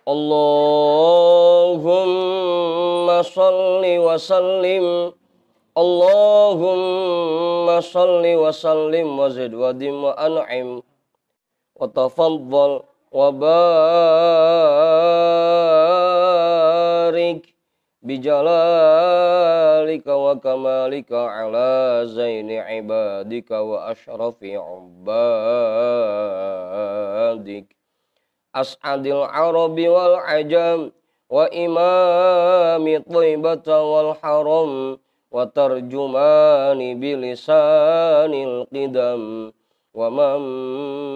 Allahumma salli wa sallim. Allahumma salli wa sallim wa zid wa dim wa an'im wa tafaddal wa barik bijalalika wa kamalika ala zaini ibadika wa ashrafi ubadik as'adil arabi wal ajam wa imami thaibata wal haram wa tarjumani bilisanil qidam wa manba'il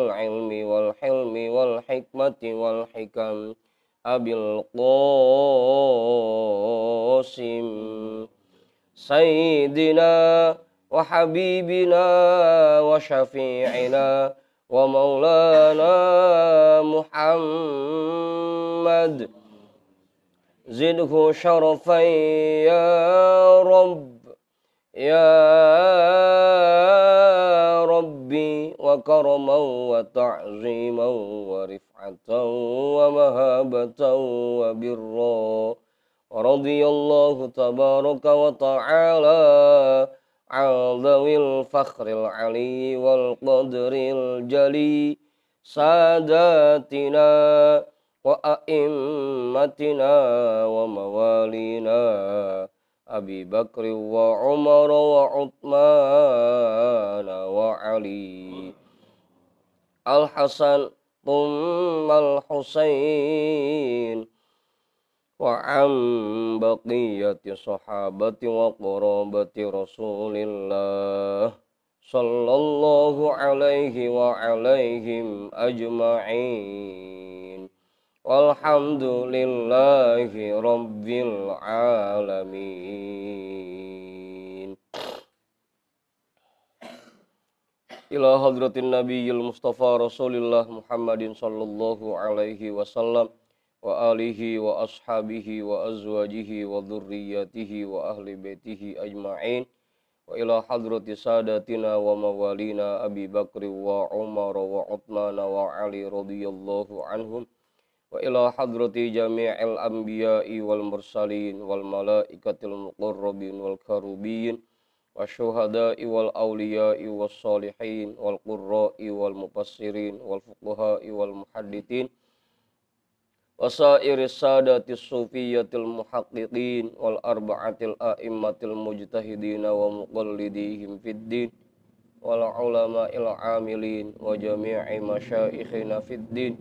ilmi wal hilmi wal hikmati wal hikam abil qasim sayyidina wa habibina wa syafi'ina wa maulana Muhammad zidhu syarafan ya Rabb ya Rabbi wa karaman wa ta'ziman wa rif'atan wa mahabatan wa birra wa radiyallahu tabaraka wa ta'ala an dhawil fakhril ali wal qadril jali sadatina wa a'immatina wa mawalina Abi Bakr wa Umar wa Uthman wa Ali Al-Hasan thumma Al-Husain wa am baqiyati sahabati wa qarabati Rasulillah sallallahu alaihi wa alaihim ajma'in walhamdulillahi rabbil alamin. Ila hadratin nabiyil mustafa rasulillah Muhammadin sallallahu alaihi wasallam wa alihi wa ashabihi wa azwajihi wa dhurriyyatihi wa ahli baitihi ajma'in wa ila hadrati sadatina wa mawalina Abi Bakr wa Umar wa Uthman wa Ali radhiyallahu anhum wa ila hadrati jami'il anbiya'i wal mursalin wal malaikatil muqarrabin wal karubin wa syuhada'i wal awliya'i was salihin wal qurra'i wal mufassirin wal fuqaha'i wal muhaddithin wasairis sadatis sufiyatil muhaqqiqin wal arba'atil a'immatil mujtahidin wa muqallidihim fid din wal ulama'il amilin wa jami'i masyaikhina fid din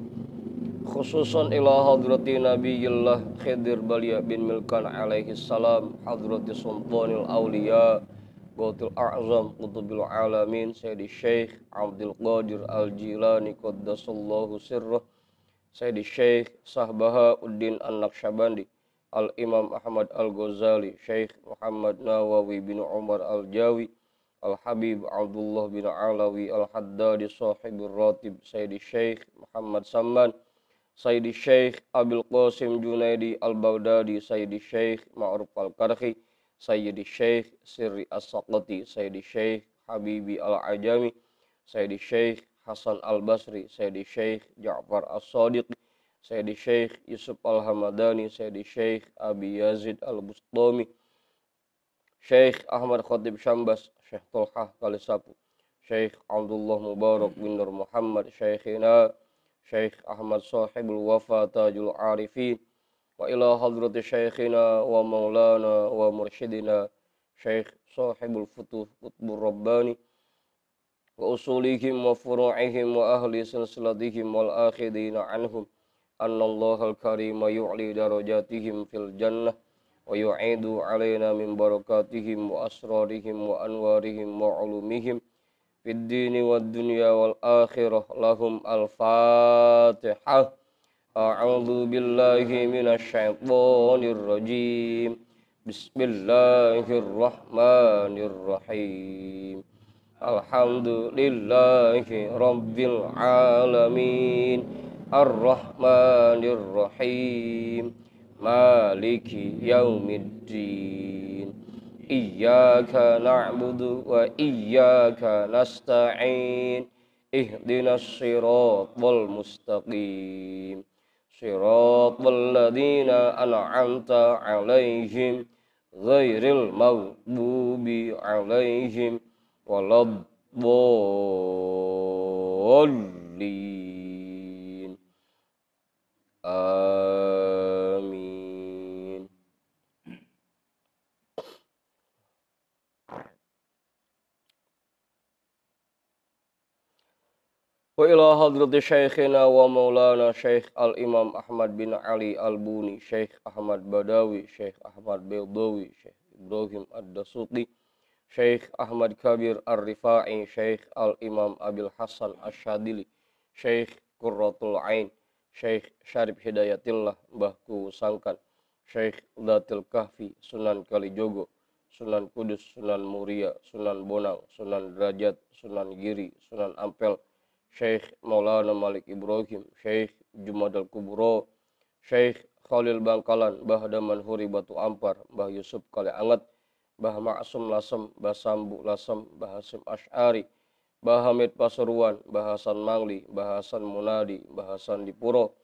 khususan ila hadrati nabiyillah Khidir Balia bin Milkan alaihi salam hadrati sultanil awliya Gautul a'zam qutubil alamin Sayyidi Syekh Abdul Qadir Al-Jilani qaddasallahu sirrah Sayyidi Syekh Sahbahauddin An-Naqsyabandi Al-Imam Ahmad Al-Ghazali Syekh Muhammad Nawawi bin Umar Al-Jawi Al-Habib Abdullah bin Alawi Al-Haddadi Sahibur Ratib Sayyidi Syekh Muhammad Samman Sayyidi Syekh Abil Qasim Junaidi Al-Baghdadi Sayyidi Syekh Ma'ruf Al-Karhi Sayyidi Syekh Sirri As-Saqati Sayyidi Syekh Habibi Al-Ajami Sayyidi Syekh Hasan Al-Basri Sayyidi Syekh Ja'far As-Sadiq Sayyidi Syekh Yusuf Al-Hamadani Sayyidi Syekh Abi Yazid Al-Bustami Syekh Ahmad Khatib Syambas Syekh Tolhah Kalisapu Syekh Abdullah Mubarak bin Nur Muhammad Syekhina Syekh Ahmad Sahibul Wafa Tajul Arifin wa ila hadrati Syekhina wa maulana wa mursyidina Syekh Sahibul Futuh Qutbur Rabbani wa usulihim wa furu'ihim wa ahli silsilatihim wal akhidina anhum annallahal karima yu'li darajatihim fil jannah wa yu'idu alaina min barakatihim wa asrarihim wa anwarihim wa ulumihim fid dini wad dunya wal akhirah lahum al-fatihah. A'udzu billahi minasy syaithanir rajim. Bismillahirrahmanirrahim. Alhamdulillahi rabbil alamin. Ar-Rahmanir Rahim. Maliki yaumiddin. Iyyaka na'budu wa iyyaka nasta'in. ihdinas siratal mustaqim siratal ladzina an'amta 'alaihim ghairil maghdubi 'alaihim waladdallin. Amin. Wa ila hadrati syekhina wa maulana Syekh Al-Imam Ahmad bin Ali Al-Buni, Syekh Ahmad Badawi, Syekh Ahmad Baydawi, Syekh Ibrahim Ad-Dasuqi, Syekh Ahmad Kabir Ar-Rifai, Syekh Al-Imam Abil Hasan Asyadili, Syekh Qurratul Ain, Syekh Syarif Hidayatillah, Mbahku Sangkan, Syekh Datil Kahfi, Sunan Kalijogo, Sunan Kudus, Sunan Muria, Sunan Bonang, Sunan Derajat, Sunan Giri, Sunan Ampel, Syekh Maulana Malik Ibrahim, Syekh Jumadal Kubro, Syekh Khalil Bangkalan, Mbah Daman Huri Batu Ampar, Mbah Yusuf Kale Anget, Mbah Ma'asum Lasem, Mbah Sambu Lasem, Mbah Hasim Asy'ari, Mbah Hamid Pasuruan, Mbah Hasan Mangli, Mbah Hasan Munadi, Mbah Hasan Dipuro,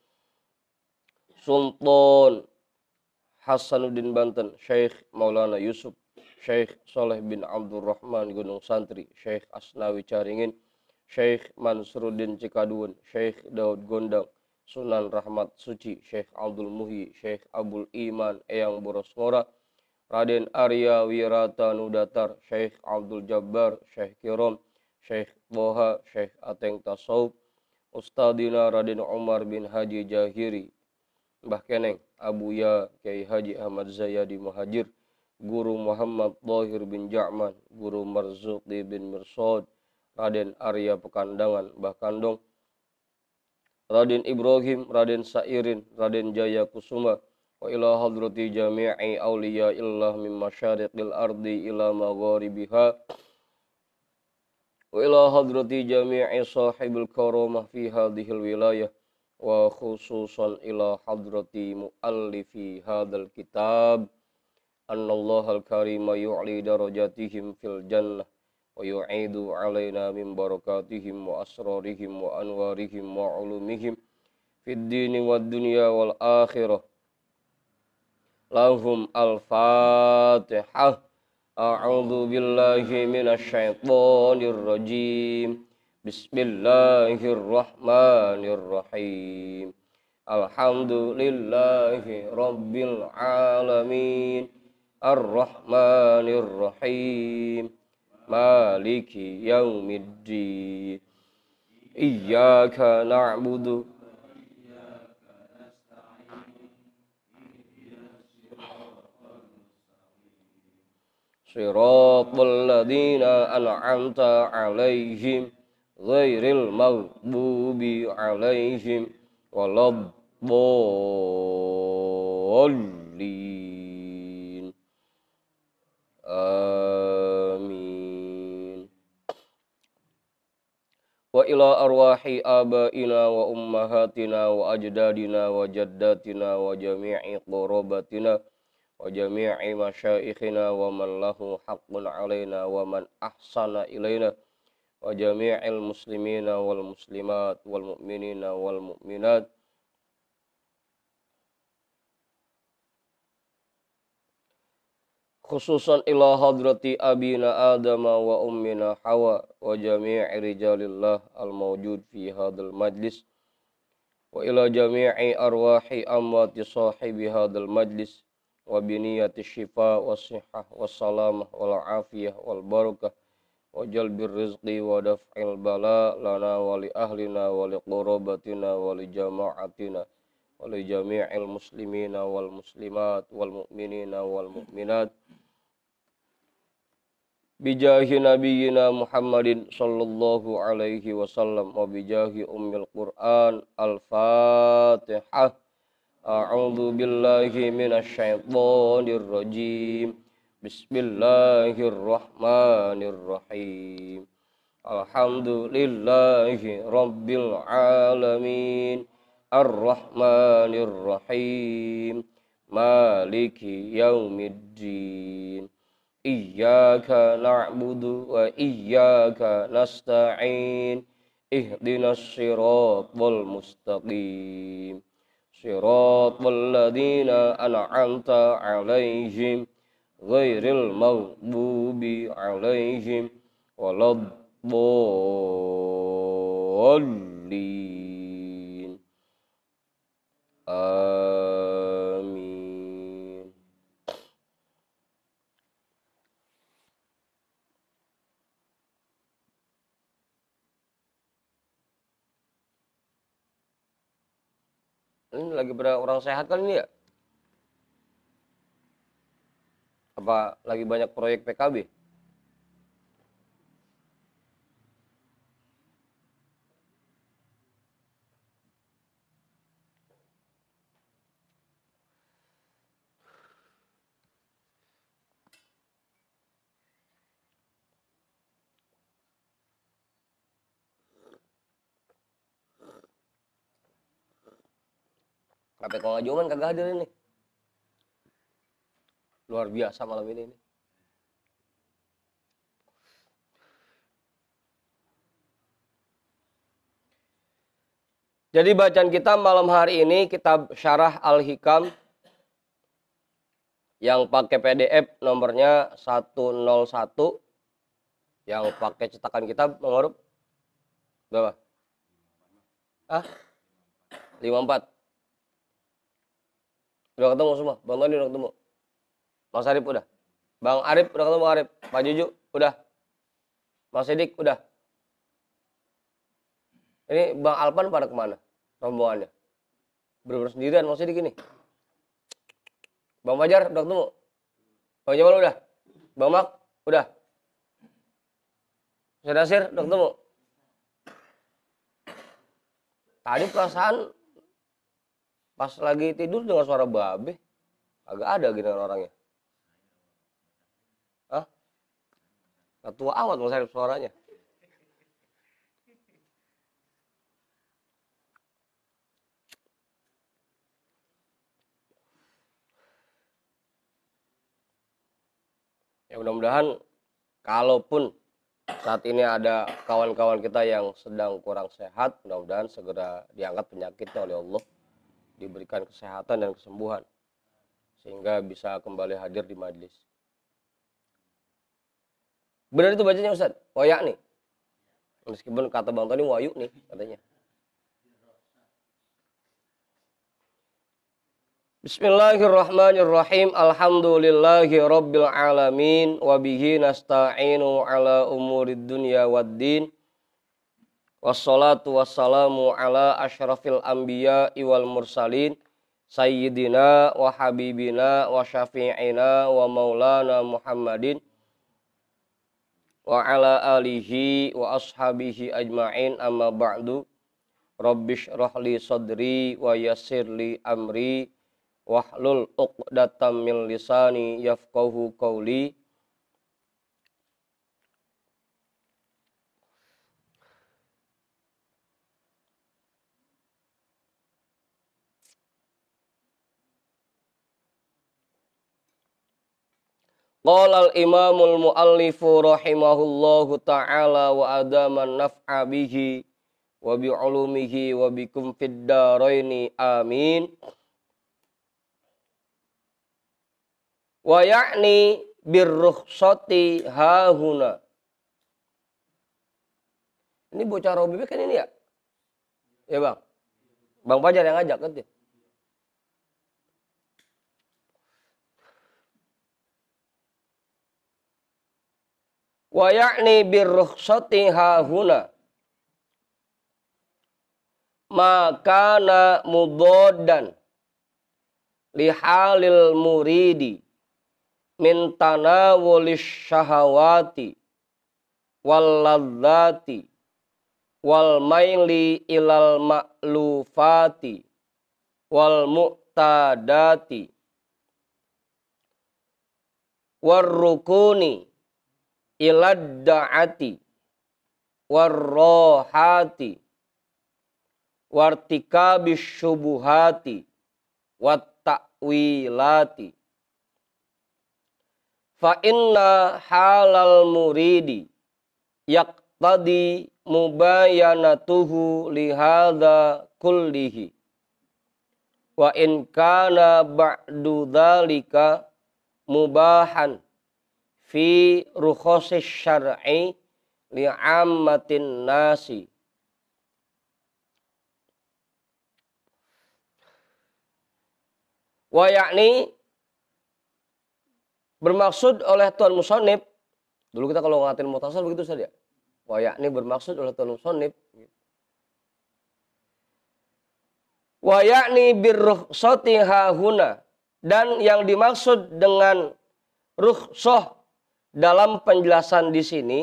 Sultan Hasanuddin Banten, Syekh Maulana Yusuf, Syekh Soleh bin Abdurrahman Gunung Santri, Syekh Asnawi Caringin, Syekh Mansuruddin Cikadun, Syekh Daud Gondang, Sunan Rahmat Suci, Syekh Abdul Muhyi, Syekh Abdul Iman Eyang Boros Ngora, Raden Arya Wirata Nudatar, Syekh Abdul Jabbar, Syekh Kirom, Syekh Boha, Syekh Ateng Tasawuf, Ustadina Raden Umar bin Haji Jahiri, Mbah Keneng, Abuya Kiai Haji Ahmad Zayadi Muhajir, Guru Muhammad Dhahir bin Ja'man, Guru Marzuqi bin Mirsad, Raden Arya Pekandangan, Mbah Kandong, Raden Ibrahim, Raden Sairin, Raden Jaya Kusuma, wa ila hadrati jami'i awliya illah min masyariqil ardi ila magharibiha, wa ila hadrati jami'i sahibil karamah fi hadhil wilayah, wa khususan ila hadrati muallifi hadal kitab, annallahal karima yu'li darajatihim fil jannah, wa yu'idu alaina min barakatihim wa asrarihim wa anwarihim wa ulumihim fid dini wad dunya wal akhirah. Lahum al-Fatihah. A'udzu billahi minasy syaithanir rajim. Bismillahirrahmanirrahim. Alhamdulillahi rabbil alamin. Ar-Rahmanir Rahim. Maliki yaumiddin. Iyyaka na'budu Shiratal ladzina an'amta 'alaihim ghairil maghdubi 'alaihim waladdallin. Amin. Wa ila arwahi abaina wa ummahatina wa ajdadina wa jaddatina wa jami'i qurabatina wa jami'i masyaikhina wa man lahu haqqun alaina wa man ahsana ilaina wa jami'il muslimina wal muslimat wal mu'minina wal mu'minat khususan ila hadrati abina adama wa ummina hawa wa jami'i rijalillah al mawjud fi hadal majlis wa ila jami'i arwahi amwati sahibi hadal majlis wa biniyati syifa wa sihah wa salamah wal afiyah wal barakah wa jalbir rizqi wa daf'il bala lana wa li ahlina wa li qurabatina wa li jama'atina wa li jami'il muslimina wal muslimat wal mu'minina wal mu'minat bijahi nabiyyina Muhammadin sallallahu alaihi wasallam wa bijahi ummil Qur'an. Al-Fatihah. A'udzu billahi minasy syaithanir rajim. Bismillahirrahmanirrahim. Alhamdulillahi rabbil alamin. Ar-Rahmanir Rahim. Maliki yaumiddin. Iyyaka na'budu wa iyyaka nasta'in. ihdinas siratal mustaqim siratal ladzina an'amta 'alaihim ghairil maghdubi 'alaihim waladdallin. Amin. Ini lagi pada orang sehat kali ini ya? Apa lagi banyak proyek PKB? KPK Ngajoman kagak hadir ini. Luar biasa malam ini. Jadi bacaan kita malam hari ini kitab Syarah Al-Hikam yang pakai PDF nomornya 101, yang pakai cetakan kitab nomor berapa? 54. Udah ketemu semua? Bang Tony udah ketemu? Mas Arif udah? Bang Arif udah ketemu Arif? Pak Juju udah? Mas Sidik udah? Ini Bang Alpan pada kemana? Rombongannya? Bener-bener sendirian Mas Sidik ini? Bang Fajar udah ketemu? Bang Jamal udah? Bang Mak udah? Mas Nasir udah ketemu? Tadi perasaan pas lagi tidur dengar suara babe. Agak ada gitu orangnya. Hah? Ketua amat Mas Arif suaranya. Ya mudah-mudahan kalaupun saat ini ada kawan-kawan kita yang sedang kurang sehat, mudah-mudahan segera diangkat penyakitnya oleh Allah, diberikan kesehatan dan kesembuhan sehingga bisa kembali hadir di majelis. Benar itu bacanya Ustaz? Wayak nih. Meskipun kata Bang Tony wayu nih katanya. Bismillahirrahmanirrahim. Alhamdulillahi rabbil alamin wa bihi nasta'inu ala umurid dunya waddin. Wassalatu wassalamu ala asyrafil anbiya'i wal mursalin sayyidina wa habibina wa syafi'ina wa maulana Muhammadin wa ala alihi wa ashabihi ajma'in, amma ba'du. Rabbish rahli sadri wa yassirli amri wahlul uqdatam min lisani yafqahu qawli. Qala al-imamul muallifu rahimahullahu ta'ala wa adaman naf'a bihi wa bi'ulumihi wa bikum fid daraini amin. Wa ya'ni birrukhsati hahuna. Ini bocah Robi kan ini ya? Ya Bang? Bang Fajar yang ngajak kan dia? Wa ya'ni birrukhsati hahuna makana mudoddan lihalil muridi min tanawulis syahawati wal ladzati wal maili ilal ma'lufati wal mu'tadati war rukuni ilad da'ati war rohati wartikabis syubuhati wat ta'wilati. Fa inna halal muridi yaqtadi mubayanatuhu lihadza kullihi wa in kana ba'du dzalika mubahan fi rukhasis syar'i li'ammatin nasi. Wa yakni bermaksud oleh Tuan Musonib, dulu kita kalau ngatin mutasal begitu saja. Wa yakni bermaksud oleh Tuan Musonib. Wa yakni birrukhsati hahuna, dan yang dimaksud dengan rukhsah dalam penjelasan di sini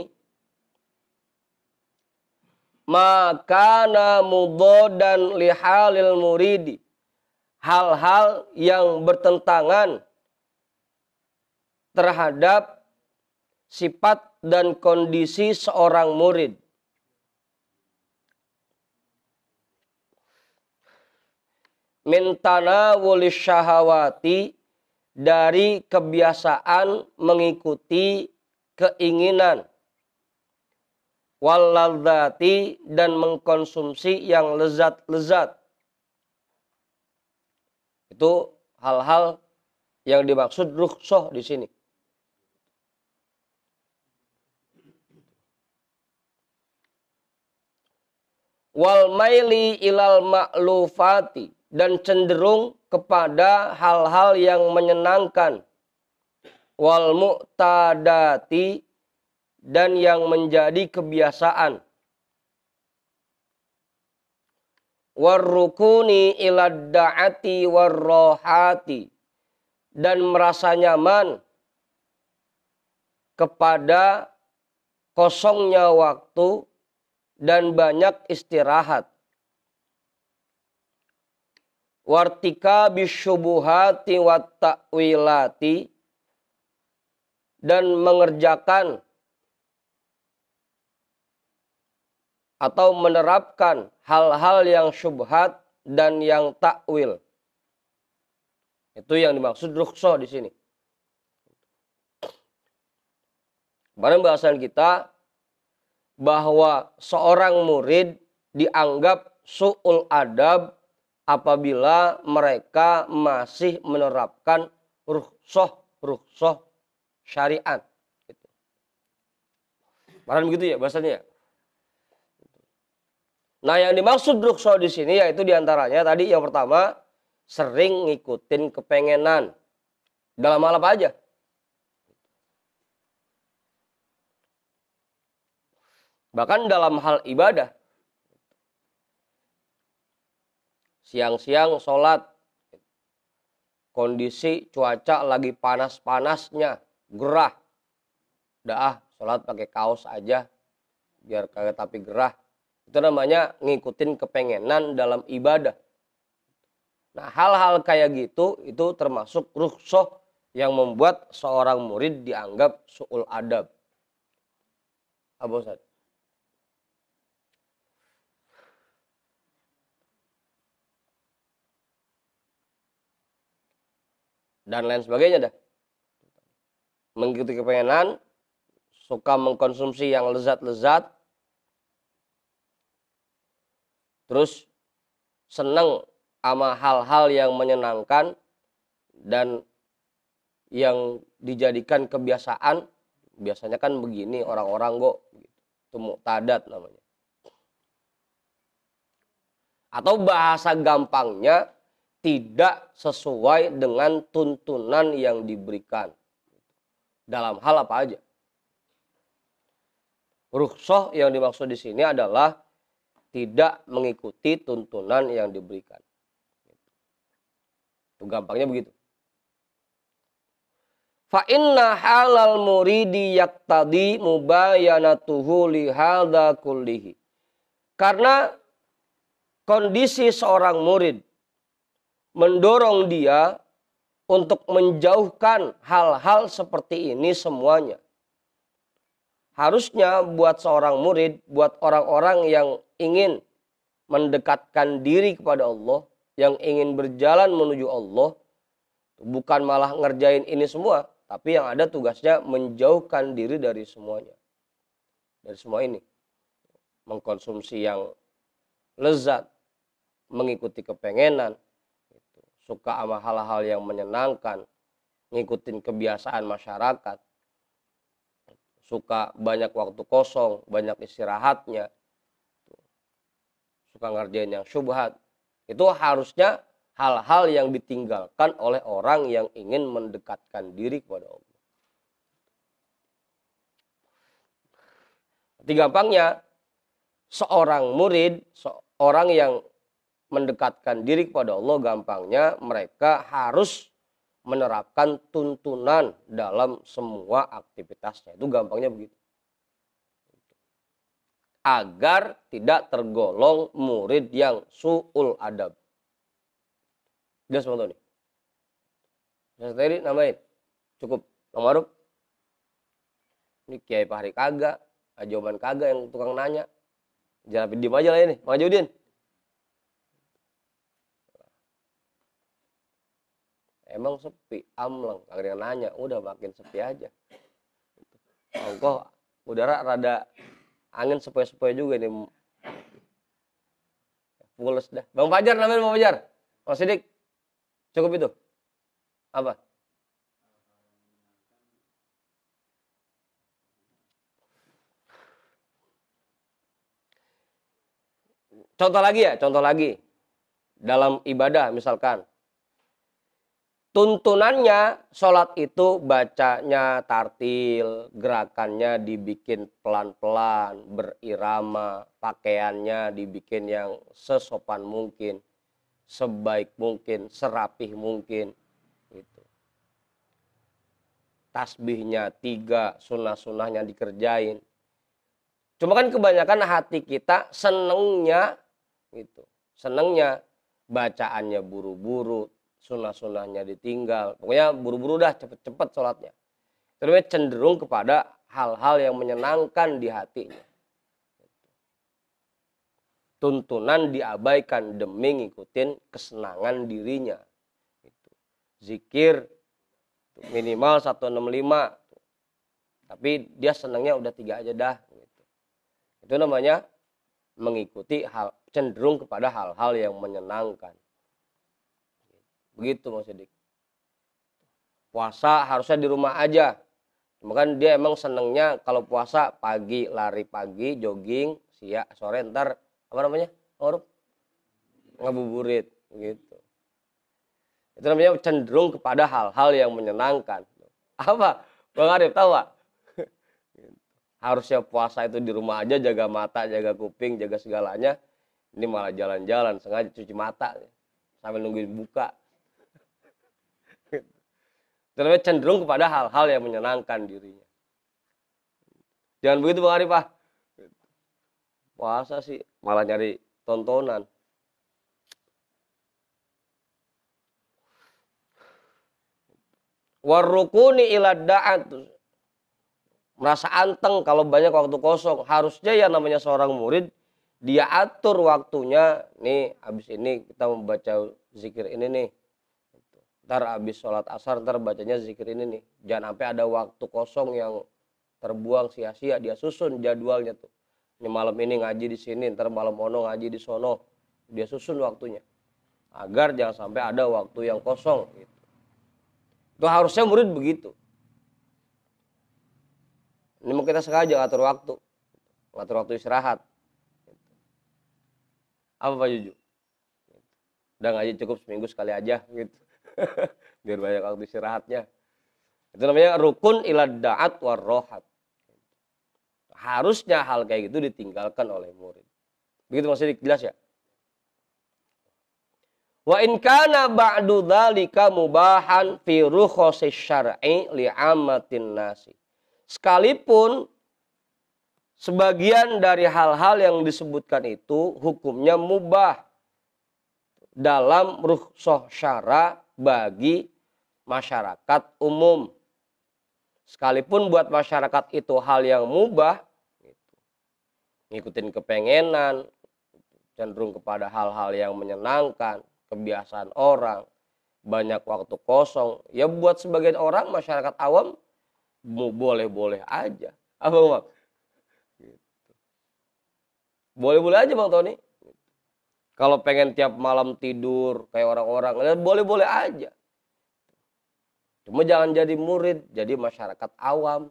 maka mudodan lihalil muridi, hal-hal yang bertentangan terhadap sifat dan kondisi seorang murid. Min tanawulis syahawati, dari kebiasaan mengikuti keinginan, wal ladzati, dan mengkonsumsi yang lezat-lezat. Itu hal-hal yang dimaksud rukhsah di sini. Wal maili ilal ma'lufati, dan cenderung kepada hal-hal yang menyenangkan. Wal mu'tadati, dan yang menjadi kebiasaan. Warrukuni ilad da'ati warrohati, dan merasa nyaman kepada kosongnya waktu dan banyak istirahat. Wartika bisyubuhati wat ta'wilati, dan mengerjakan atau menerapkan hal-hal yang syubhat dan yang takwil. Itu yang dimaksud rukhsah di sini. Kemarin bahasan kita bahwa seorang murid dianggap su'ul adab apabila mereka masih menerapkan rukhsah syariat. Kemarin begitu ya bahasanya. Nah, yang dimaksud rukhsah di sini yaitu diantaranya tadi yang pertama, sering ngikutin kepengenan. Dalam hal apa aja? Bahkan dalam hal ibadah. Siang-siang sholat. Kondisi cuaca lagi panas-panasnya. Gerah. Udah sholat pakai kaos aja. Biar kagak tapi gerah. Itu namanya ngikutin kepengenan dalam ibadah. Nah, hal-hal kayak gitu itu termasuk rukhsah yang membuat seorang murid dianggap su'ul adab. Apa Ustaz? Dan lain sebagainya dah. Mengikuti kepengenan, suka mengkonsumsi yang lezat-lezat, terus senang sama hal-hal yang menyenangkan dan yang dijadikan kebiasaan. Biasanya kan begini orang-orang kok, itu muqtadat namanya. Atau bahasa gampangnya tidak sesuai dengan tuntunan yang diberikan. Dalam hal apa aja. Rukhsah yang dimaksud di sini adalah tidak mengikuti tuntunan yang diberikan. Itu gampangnya begitu. Fa inna halal muridi yaqtadi mubayanatuhu li hadza kullihi. Karena kondisi seorang murid mendorong dia untuk menjauhkan hal-hal seperti ini semuanya. Harusnya buat seorang murid, buat orang-orang yang ingin mendekatkan diri kepada Allah, yang ingin berjalan menuju Allah, bukan malah ngerjain ini semua, tapi yang ada tugasnya menjauhkan diri dari semuanya. Dari semua ini. mengkonsumsi yang lezat, mengikuti kepengenan, suka sama hal-hal yang menyenangkan, ngikutin kebiasaan masyarakat, suka banyak waktu kosong, banyak istirahatnya, suka ngerjain yang syubhat. Itu harusnya hal-hal yang ditinggalkan oleh orang yang ingin mendekatkan diri kepada Allah. Arti gampangnya, seorang murid, seorang yang mendekatkan diri kepada Allah, gampangnya mereka harus menerapkan tuntunan dalam semua aktivitasnya. Itu gampangnya begitu. Agar tidak tergolong murid yang su'ul adab. Jelas teman-teman nih? Saya tadi namain. Cukup. Bang Maruf. Ini Kiai Fahri kagak. Ajoman kagak yang tukang nanya. Jangan diem aja lah ini. Bang Judin. Emang sepi, amleng, kagak ada yang nanya, udah makin sepi aja. Kok udara rada angin sepoi-sepoi juga nih. Pules dah. Bang Fajar namanya, Bang Fajar. Bang Sidik. Cukup itu. Apa? Contoh lagi ya, contoh lagi. Dalam ibadah misalkan. Tuntunannya sholat itu bacanya tartil, gerakannya dibikin pelan-pelan, berirama, pakaiannya dibikin yang sesopan mungkin, sebaik mungkin, serapih mungkin. Gitu. Tasbihnya 3, sunnah-sunnahnya dikerjain. Cuma kan kebanyakan hati kita senengnya, gitu, senengnya bacaannya buru-buru, sunnah-sunnahnya ditinggal. Pokoknya buru-buru dah, cepet-cepet sholatnya. Terus cenderung kepada hal-hal yang menyenangkan di hatinya. Tuntunan diabaikan demi ngikutin kesenangan dirinya. Zikir minimal 165. Tapi dia senangnya udah 3 aja dah. Itu namanya mengikuti cenderung kepada hal-hal yang menyenangkan. Begitu Mas Sidik. Puasa harusnya di rumah aja. Cuma kan dia emang senengnya kalau puasa pagi, lari pagi, jogging, siang, sore ntar apa namanya? Ngabuburit gitu. Itu namanya cenderung kepada hal-hal yang menyenangkan. Apa? Bang Arif tahu Pak? Harusnya puasa itu di rumah aja, jaga mata, jaga kuping, jaga segalanya. Ini malah jalan-jalan, sengaja cuci mata sambil nungguin buka. Terus cenderung kepada hal-hal yang menyenangkan dirinya. Jangan begitu Bang Arif Pak. Puasa sih malah nyari tontonan. Warukuni ilad da'at. Merasa anteng kalau banyak waktu kosong. Harusnya ya namanya seorang murid, dia atur waktunya. Nih habis ini kita membaca zikir ini nih. Ntar habis sholat asar ntar bacanya zikir ini nih. Jangan sampai ada waktu kosong yang terbuang sia-sia. Dia susun jadwalnya tuh. Ini malam ini ngaji di sini, ntar malam ono ngaji di sono. Dia susun waktunya. Agar jangan sampai ada waktu yang kosong. Gitu. Itu harusnya murid begitu. Ini mau kita sengaja ngatur waktu. Ngatur waktu istirahat. Apa Pak Juju? Udah ngaji cukup seminggu sekali aja gitu. Biar banyak waktu istirahatnya. Itu namanya rukun ilad da'at warrohat. Harusnya hal kayak gitu ditinggalkan oleh murid. Begitu maksudnya jelas ya? Wa in kana ba'du dzalika mubahan fi rukhsas syar'i li'ammatin nasi. Sekalipun sebagian dari hal-hal yang disebutkan itu hukumnya mubah dalam rukhsah syara bagi masyarakat umum. Sekalipun buat masyarakat itu hal yang mubah, ngikutin kepengenan, cenderung kepada hal-hal yang menyenangkan, kebiasaan orang, banyak waktu kosong. Ya buat sebagian orang masyarakat awam boleh-boleh aja. Apa Bang? Boleh-boleh aja Bang Tony. Kalau pengen tiap malam tidur kayak orang-orang, boleh-boleh aja. Cuma jangan jadi murid, jadi masyarakat awam.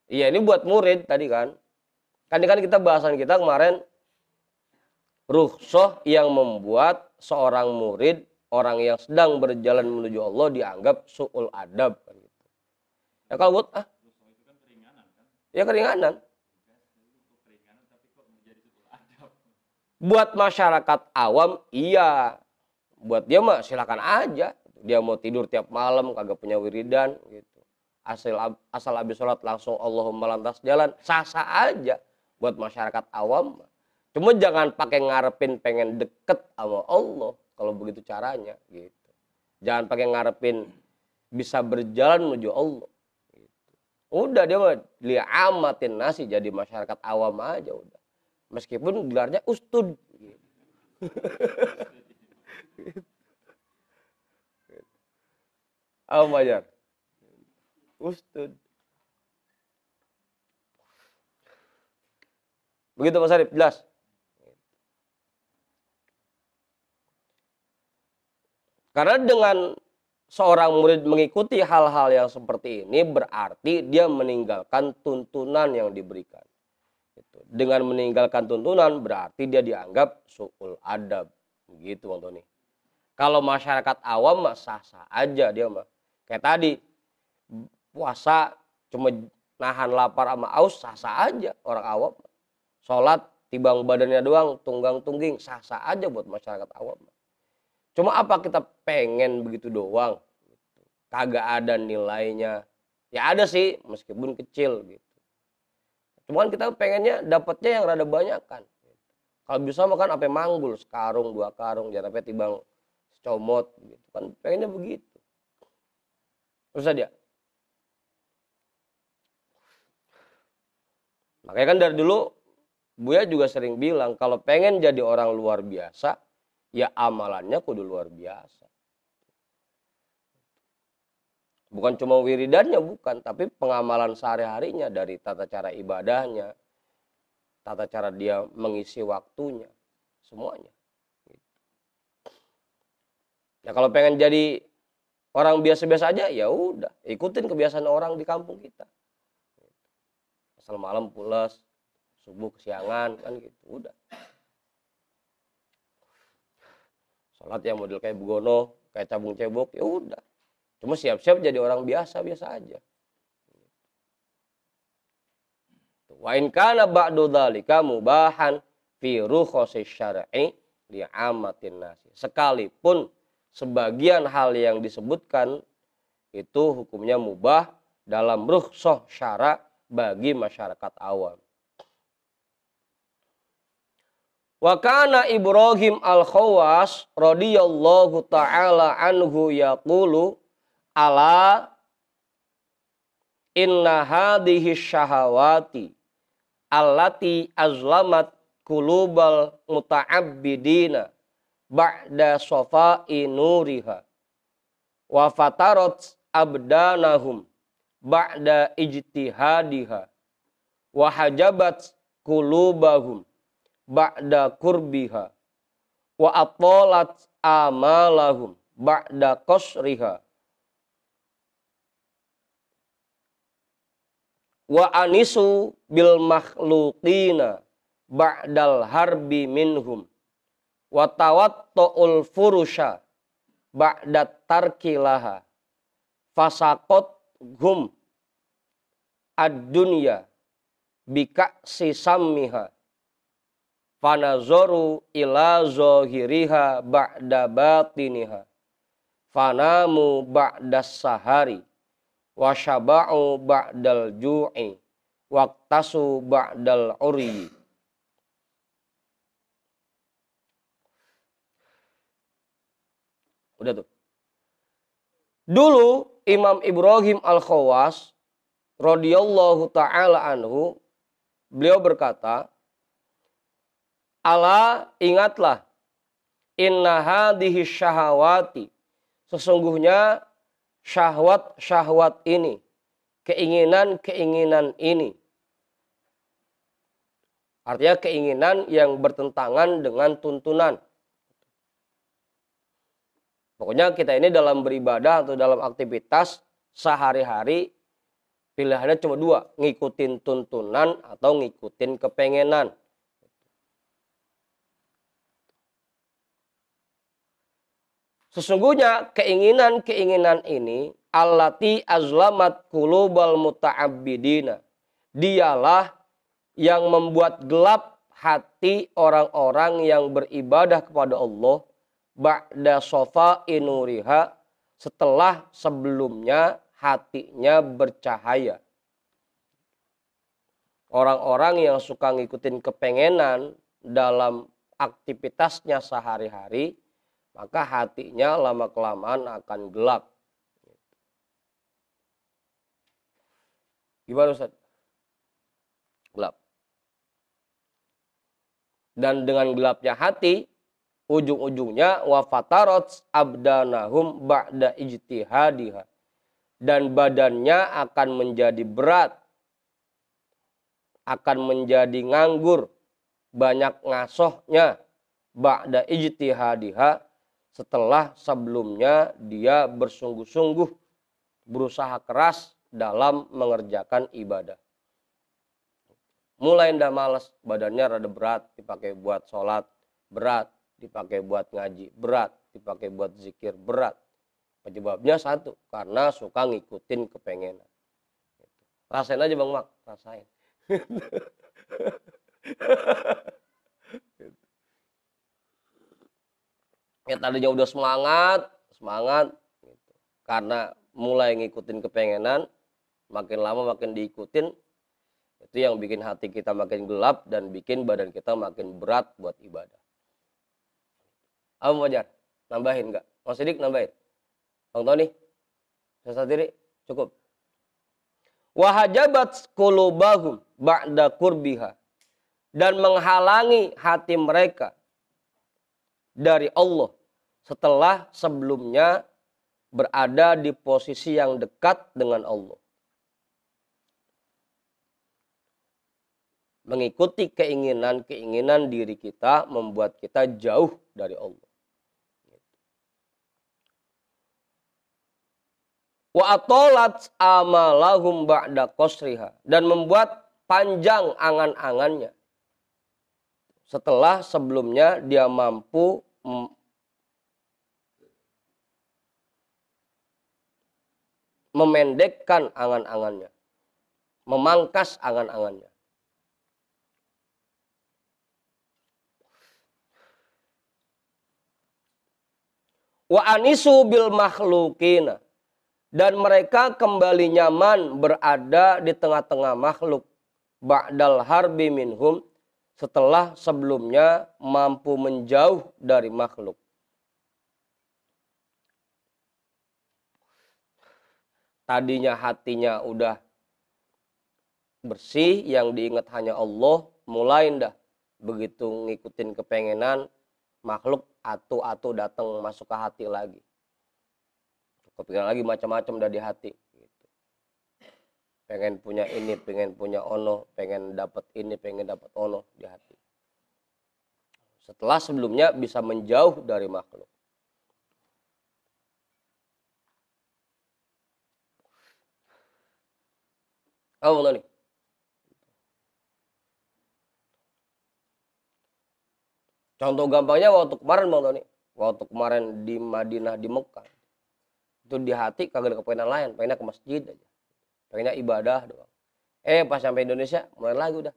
Iya, ini buat murid tadi kan. Kan kita bahasan kita kemarin, rukhsah yang membuat seorang murid, orang yang sedang berjalan menuju Allah dianggap su'ul adab. Ya kalau buat, ya keringanan. Buat masyarakat awam, iya. Buat dia mah silakan aja. Dia mau tidur tiap malam, kagak punya wiridan. Gitu. Asal habis sholat langsung Allahumma lantas jalan. Sah-sah aja buat masyarakat awam. Cuma jangan pakai ngarepin pengen deket sama Allah. Kalau begitu caranya. Gitu. Jangan pakai ngarepin bisa berjalan menuju Allah. Gitu. Udah dia mah li'amatin nasi, jadi masyarakat awam aja udah. Meskipun gelarnya ustud. Apa Fajar? Ustud. Begitu Mas Arif, jelas? Karena dengan seorang murid mengikuti hal-hal yang seperti ini berarti dia meninggalkan tuntunan yang diberikan. Dengan meninggalkan tuntunan berarti dia dianggap su'ul adab. Gitu Bang Tony. Kalau masyarakat awam mah sah-sah aja dia mah. Kayak tadi puasa cuma nahan lapar sama aus sah-sah aja orang awam. Sholat tibang badannya doang tunggang-tungging sah-sah aja buat masyarakat awam. Cuma apa kita pengen begitu doang? Kagak ada nilainya. Ya ada sih meskipun kecil gitu. Cuman kita pengennya dapatnya yang rada banyak kan. Kalau bisa makan sampai manggul, sekarung, 2 karung, jangan sampai tibang secomot gitu. Kan pengennya begitu. Susah dia. Makanya kan dari dulu Buya juga sering bilang kalau pengen jadi orang luar biasa, ya amalannya kudu luar biasa. Bukan cuma wiridannya, bukan, tapi pengamalan sehari-harinya dari tata cara ibadahnya, tata cara dia mengisi waktunya, semuanya. Nah kalau pengen jadi orang biasa-biasa aja, ya udah ikutin kebiasaan orang di kampung kita. Asal malam pulas, subuh kesiangan kan gitu, udah. Sholat yang model kayak begono, kayak cabung cebok, ya udah. Cuma siap-siap jadi orang biasa-biasa aja. Wa in kana ba'du dzalika mubahan fi rukhsas syar'i li amatin nasi. Sekalipun sebagian hal yang disebutkan itu hukumnya mubah dalam rukhsah syara' bagi masyarakat awam. Wa kana Ibrahim al-Khawas radhiyallahu taala anhu yaqulu ala inna hadhihi syahawati allati azlamat kulubal muta'abbidina ba'da safa'i nuriha wa fatarat abdanahum ba'da ijtihadiha wa hajabat kulubahum ba'da kurbiha wa atalat amalahum ba'da qasriha wa anisu bil makhluqina ba'dal harbi minhum wa tawattu'ul furusha ba'da tarkilaha fasaqat hum ad-dunya bika'si sammiha fanazoru ila zahiriha ba'da batiniha fanamu ba'da sahari wa syaba'u ba'dal ju'i waqtasu ba'dal uri. Udah tuh. Dulu Imam Ibrahim al-Khawas radhiyallahu taala anhu beliau berkata, "Ala ingatlah, inna hadhihi syahawati, sesungguhnya syahwat-syahwat ini, keinginan-keinginan ini, Artinya keinginan yang bertentangan dengan tuntunan. Pokoknya kita ini dalam beribadah atau dalam aktivitas sehari-hari pilihannya cuma dua, ngikutin tuntunan atau ngikutin kepengenan. Sesungguhnya keinginan-keinginan ini allati azlamat qulubal muta'abbidina. Dialah yang membuat gelap hati orang-orang yang beribadah kepada Allah ba'da sofa inuriha, setelah sebelumnya hatinya bercahaya. Orang-orang yang suka ngikutin kepengenan dalam aktivitasnya sehari-hari, maka hatinya lama-kelamaan akan gelap. Gimana Ustaz? Gelap. Dan dengan gelapnya hati, ujung-ujungnya wafatarat abdanahum ba'da ijtihadiha. Dan badannya akan menjadi berat, akan menjadi nganggur, banyak ngasohnya ba'da ijtihadiha, setelah sebelumnya dia bersungguh-sungguh berusaha keras dalam mengerjakan ibadah. Mulai ndak malas, badannya rada berat, dipakai buat sholat, berat, dipakai buat ngaji, berat, dipakai buat zikir, berat. Penyebabnya satu, karena suka ngikutin kepengenan. Rasain aja Bang Mak, rasain. Ya tadinya udah semangat gitu. Karena mulai ngikutin kepengenan, makin lama makin diikutin, itu yang bikin hati kita makin gelap dan bikin badan kita makin berat buat ibadah. Apa mau ajar? Nambahin nggak? Mau Sidik nambahin? Bang Tony? Saya sendiri cukup. Wahajabat qulubahum ba'da qurbiha, dan menghalangi hati mereka dari Allah setelah sebelumnya berada di posisi yang dekat dengan Allah. Mengikuti keinginan-keinginan diri kita membuat kita jauh dari Allah. Wa atolat amalahum ba'da qasriha, dan membuat panjang angan-angannya setelah sebelumnya dia mampu memendekkan angan-angannya, memangkas angan-angannya. Wa anisu bil makhlukina, dan mereka kembali nyaman berada di tengah-tengah makhluk ba'dal harbi minhum, setelah sebelumnya mampu menjauh dari makhluk. Tadinya hatinya udah bersih, yang diingat hanya Allah, mulai dah begitu ngikutin kepengenan makhluk, atu-atu datang masuk ke hati lagi. Kepikiran lagi macam-macam dari hati. Gitu. Pengen punya ini, pengen punya ono, pengen dapat ini, pengen dapat ono di hati. Setelah sebelumnya bisa menjauh dari makhluk. Oh, nih. Contoh gampangnya waktu kemarin Bang Tony. Waktu kemarin di Madinah, di Mekah. Itu di hati kagak ada kepengenan lain, pengennya ke masjid aja, pengennya ibadah doang. Pas sampai Indonesia mulai lagi udah.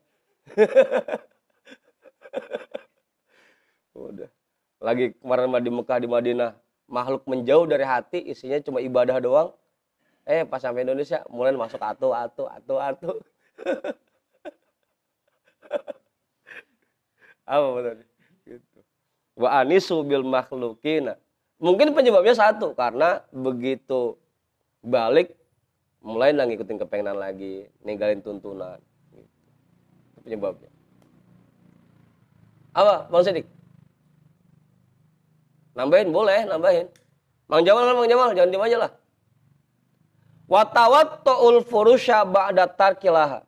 Udah. Lagi kemarin di Mekah, di Madinah, makhluk menjauh dari hati, isinya cuma ibadah doang. Pas sampai Indonesia mulai masuk atu. Apa betul? Gitu. Wa anisu bil makhlukina. Mungkin penyebabnya satu, karena begitu balik mulai ngikutin kepengenan lagi, ninggalin tuntunan. Gitu. Itu penyebabnya. Apa, Bang Sidik? Nambahin boleh, nambahin. Mang Jamal, jangan diem aja lah. Watawattu'ul furusha ba'da tarkilaha,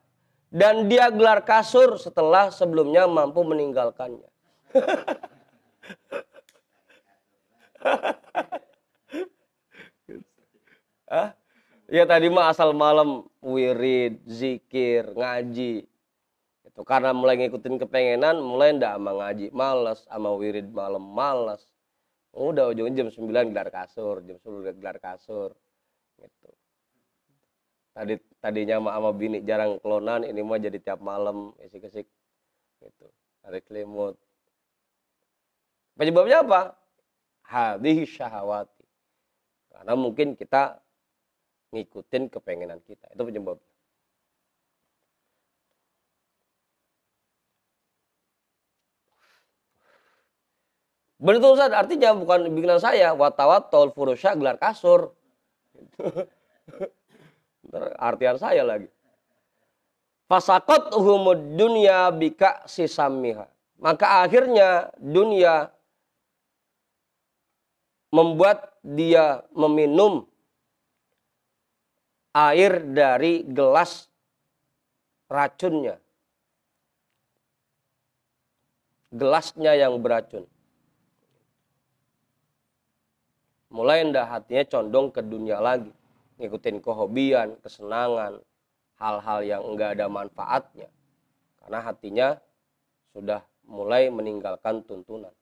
Dan dia gelar kasur setelah sebelumnya mampu meninggalkannya. Hah? Ya tadi mah asal malam wirid, zikir, ngaji. Itu karena mulai ngikutin kepengenan, mulai ndak sama ngaji malas, sama wirid malam malas. Udah ujung-ujung jam 9 gelar kasur, jam 10 gelar kasur. Gitu. Tadinya sama bini jarang kelonan, ini mah jadi tiap malam isik-isik gitu. Tarik selimut. Penyebabnya apa? Hadhihi syahawati. Karena mungkin kita ngikutin kepengenan kita. Itu penyebabnya. Betul Ustaz, artinya bukan bikinan saya. Watawatol furusya gelar kasur. Artian saya lagi. Fasakot uhumud dunya bika sisamiha. Maka akhirnya dunia membuat dia meminum air dari gelas racunnya. Gelasnya yang beracun. Mulai ndak hatinya condong ke dunia lagi. Ngikutin kehobian, kesenangan, hal-hal yang enggak ada manfaatnya. Karena hatinya sudah mulai meninggalkan tuntunan.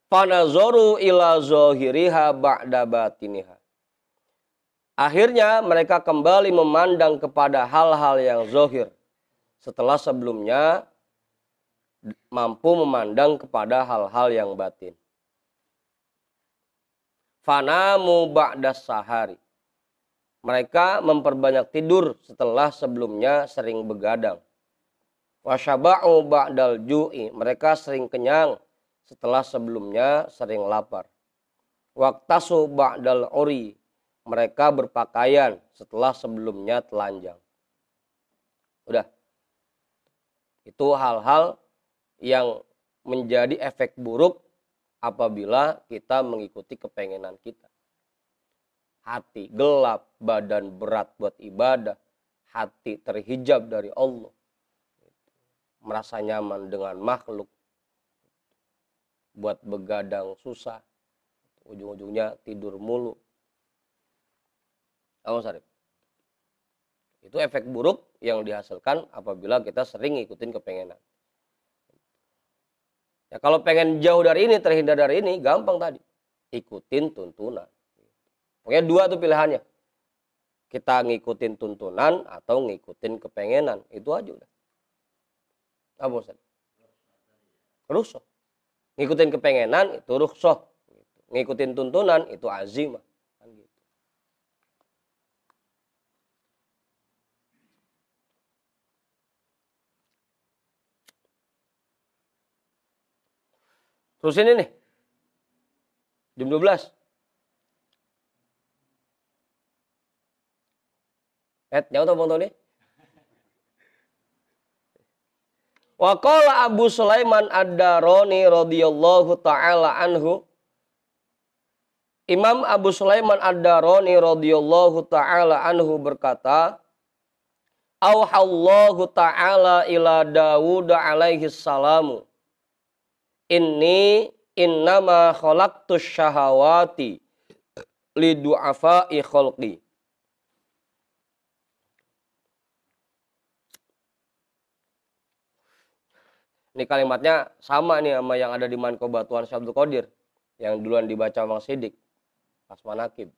Fanazoru ila zohiriha ba'da batiniha. Akhirnya mereka kembali memandang kepada hal-hal yang zohir. Setelah sebelumnya mampu memandang kepada hal-hal yang batin. Fanamu ba'da sahari. Mereka memperbanyak tidur setelah sebelumnya sering begadang. Wasyaba'u ba'dal ju'i. Mereka sering kenyang setelah sebelumnya sering lapar. Waktasu ba'dal uri. Mereka berpakaian setelah sebelumnya telanjang. Udah. Itu hal-hal yang menjadi efek buruk apabila kita mengikuti kepengenan kita. Hati gelap, badan berat buat ibadah, hati terhijab dari Allah. Merasa nyaman dengan makhluk. Buat begadang susah. Ujung-ujungnya tidur mulu. Sarif. Itu efek buruk yang dihasilkan apabila kita sering ngikutin kepengenan. Ya kalau pengen jauh dari ini, terhindar dari ini, gampang tadi. Ikutin tuntunan. Pokoknya dua tuh pilihannya. Kita ngikutin tuntunan atau ngikutin kepengenan. Itu aja udah. Apa Ustaz? Rukhsah. Ngikutin kepengenan itu rukhsah. Ngikutin tuntunan itu azimah. Kan gitu. Terus ini nih. Jam 12. Jauh tuh Bang Tony. Wa qala Abu Sulaiman Ad-Darani radhiyallahu taala anhu. Imam Abu Sulaiman Ad-Darani radhiyallahu taala anhu berkata, Auhallahu ta'ala ila Dawud alaihi salamu. Inni innama khalaqtus syahawati li du'afai khalqi. Ini kalimatnya sama nih sama yang ada di Manqobatuan Syekh Abdul Qadir yang duluan dibaca Mang Sidik pas manakib.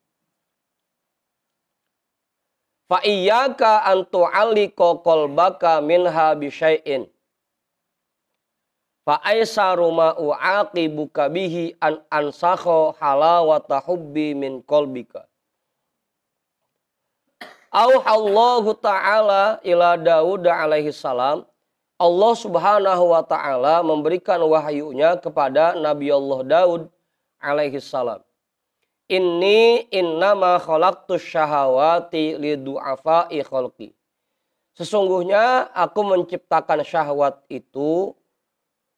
Fa iyyaka an tu'alliqa qalbaka minha bi syai'in. Fa aisaru ma u'aqibuka bihi an ansakha halawata hubbi min qalbika. Auhallahu ta'ala ila Daud alaihi salam. Allah subhanahu wa ta'ala memberikan wahyunya kepada Nabi Allah Daud alaihi salam. Inni innama khalaqtus syahawati lidu'afai khalqi. Sesungguhnya aku menciptakan syahwat itu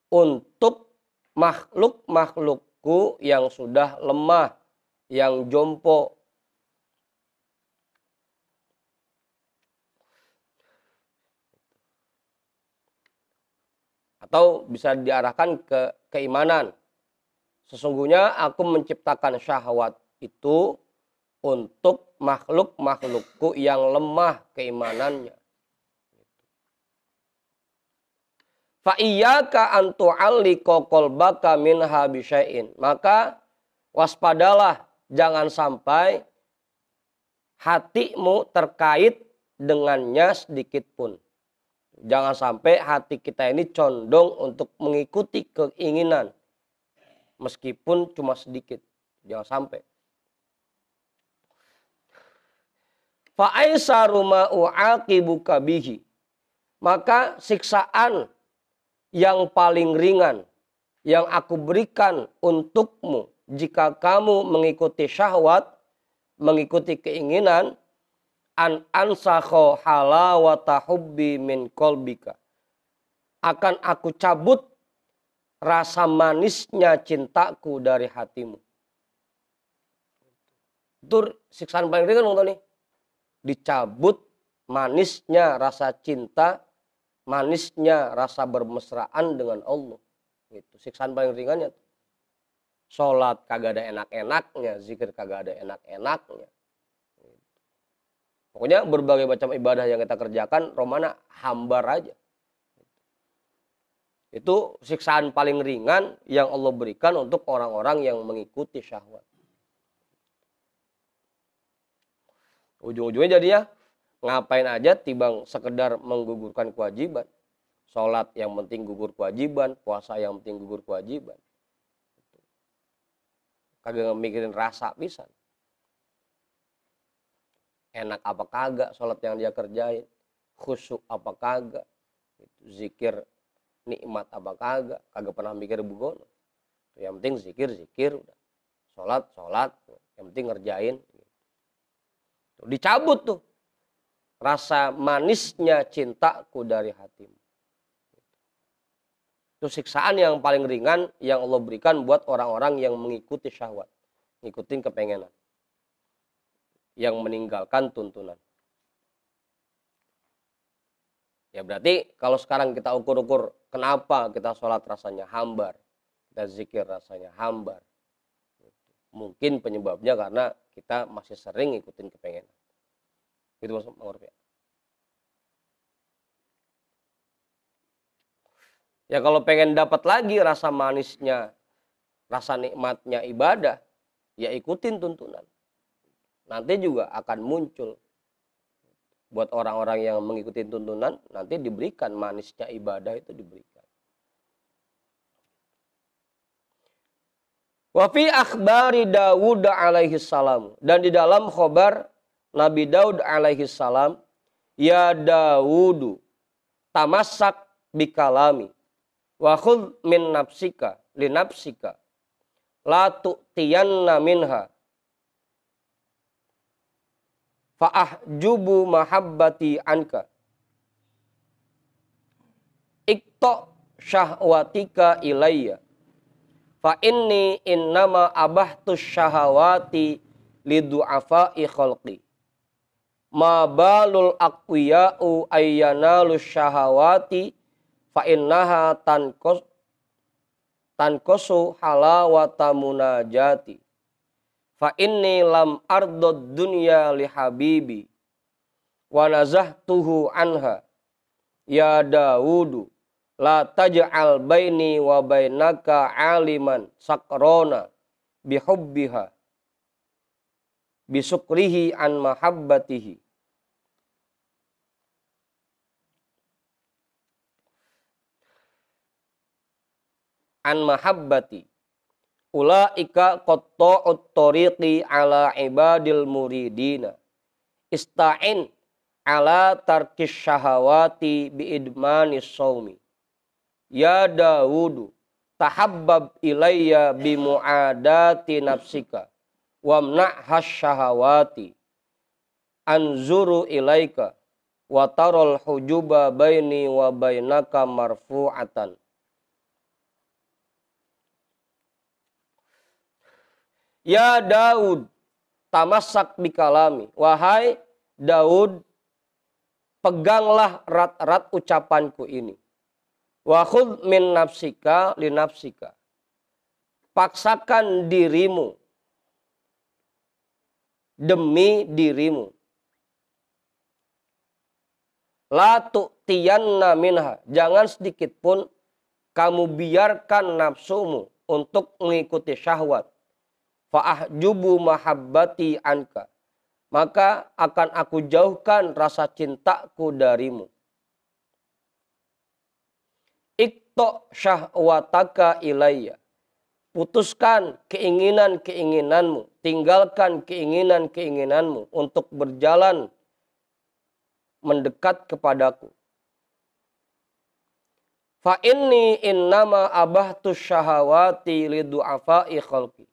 untuk makhluk-makhlukku yang sudah lemah yang jompo. Atau bisa diarahkan ke keimanan. Sesungguhnya aku menciptakan syahwat itu untuk makhluk-makhlukku yang lemah keimanannya. Fa iyyaka an tu'alliqa qalbaka minha bisyai'in. Maka waspadalah, jangan sampai hatimu terkait dengannya sedikit pun. Jangan sampai hati kita ini condong untuk mengikuti keinginan. Meskipun cuma sedikit. Jangan sampai. Fa'aisaru ma'u'aqibuka bihi. Maka siksaan yang paling ringan yang aku berikan untukmu jika kamu mengikuti syahwat, mengikuti keinginan, an ansakho halawata hubbi min kolbika. Akan aku cabut rasa manisnya cintaku dari hatimu. Itu siksaan paling ringan Bang Tony. Dicabut manisnya rasa cinta, manisnya rasa bermesraan dengan Allah. Itu siksaan paling ringannya. Sholat kagak ada enak-enaknya, zikir kagak ada enak-enaknya. Pokoknya berbagai macam ibadah yang kita kerjakan, romana hambar aja. Itu siksaan paling ringan yang Allah berikan untuk orang-orang yang mengikuti syahwat. Ujung-ujungnya jadinya ngapain aja tibang sekedar menggugurkan kewajiban. Sholat yang penting gugur kewajiban, puasa yang penting gugur kewajiban. Kagak mikirin rasa pisan. Enak apa kagak sholat yang dia kerjain, khusyuk apa kagak, zikir nikmat apa kagak, kagak pernah mikir bugono. Yang penting zikir udah, sholat, yang penting ngerjain. Dicabut tuh rasa manisnya cintaku dari hatimu. Itu siksaan yang paling ringan yang Allah berikan buat orang-orang yang mengikuti syahwat, ngikutin kepengenan, yang meninggalkan tuntunan. Ya berarti kalau sekarang kita ukur-ukur kenapa kita sholat rasanya hambar, kita zikir rasanya hambar. Mungkin penyebabnya karena kita masih sering ngikutin kepengenan. Itu maksud Bang Orfi. Ya kalau pengen dapat lagi rasa manisnya, rasa nikmatnya ibadah, ya ikutin tuntunan. Nanti juga akan muncul buat orang-orang yang mengikuti tuntunan, nanti diberikan manisnya ibadah itu diberikan. Wa fi akhbari Dawud alaihi salam, dan di dalam khobar Nabi Daud alaihi salam, ya Dawudu tamassak bikalami wa khudh min nafsika li nafsika la tu'tiyanna minha fa ahjubu mahabbati anka ikto syahwatika ilayya fa inni innama abahtus syahawati lidu'afai khalqi ma balul aqwiya'u ayyanalus syahawati fa innaha tankosu halawata munajati fa inni lam ardod dunya li habibi wa nazahtuhu anha ya Dawudu la taj'al baini wa bainaka aliman sakrona bihubbiha bisukrihi an mahabbatihi. An mahabbati ulaika qatta'ut tariqi ala ibadil muridina ista'in ala tarkis syahawati biidmanis shaumi. Ya Dawudu tahabbab ilayya bimu'adati nafsika wamna'has syahawati anzuru ilaika wa taral hujuba baini wa bainaka marfu'atan. Ya Daud, tamassak bikalami. Wahai Daud, peganglah erat-erat ucapanku ini. Wa khudh min nafsika li nafsika. Paksakan dirimu demi dirimu. La tu'tiyanna minha. Jangan sedikit pun kamu biarkan nafsumu untuk mengikuti syahwat. Fa'ahjubu mahabbati anka. Maka akan aku jauhkan rasa cintaku darimu. Ikto syahwataka ilayya. Putuskan keinginan-keinginanmu. Tinggalkan keinginan-keinginanmu untuk berjalan mendekat kepadaku. Fa inni innama abahtu syahawati lidu'afai khalqi.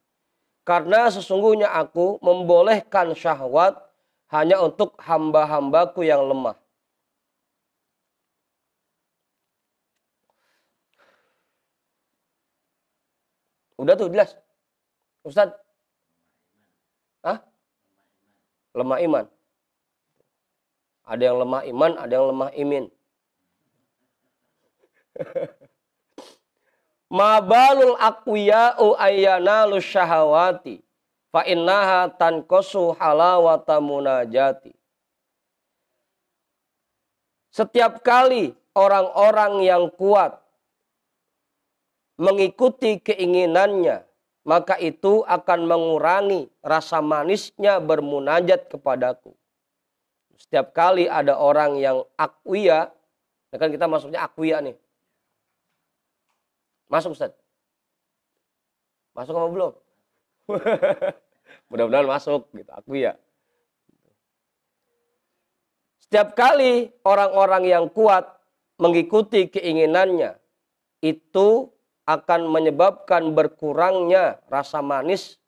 Karena sesungguhnya aku membolehkan syahwat hanya untuk hamba-hambaku yang lemah. Udah tuh jelas. Ustaz. Hah? Lemah iman. Ada yang lemah iman, ada yang lemah imin. Mabalul aqwiya'u ayyanalu syahawati fa innaha tanqasu halawata munajati. Setiap kali orang-orang yang kuat mengikuti keinginannya, maka itu akan mengurangi rasa manisnya bermunajat kepadaku. Setiap kali ada orang yang aqwiya, kan kita masuknya aqwiya nih. Masuk Ustaz? Masuk apa belum? Mudah-mudahan masuk gitu, aqwiya. Setiap kali orang-orang yang kuat mengikuti keinginannya, itu akan menyebabkan berkurangnya rasa manis.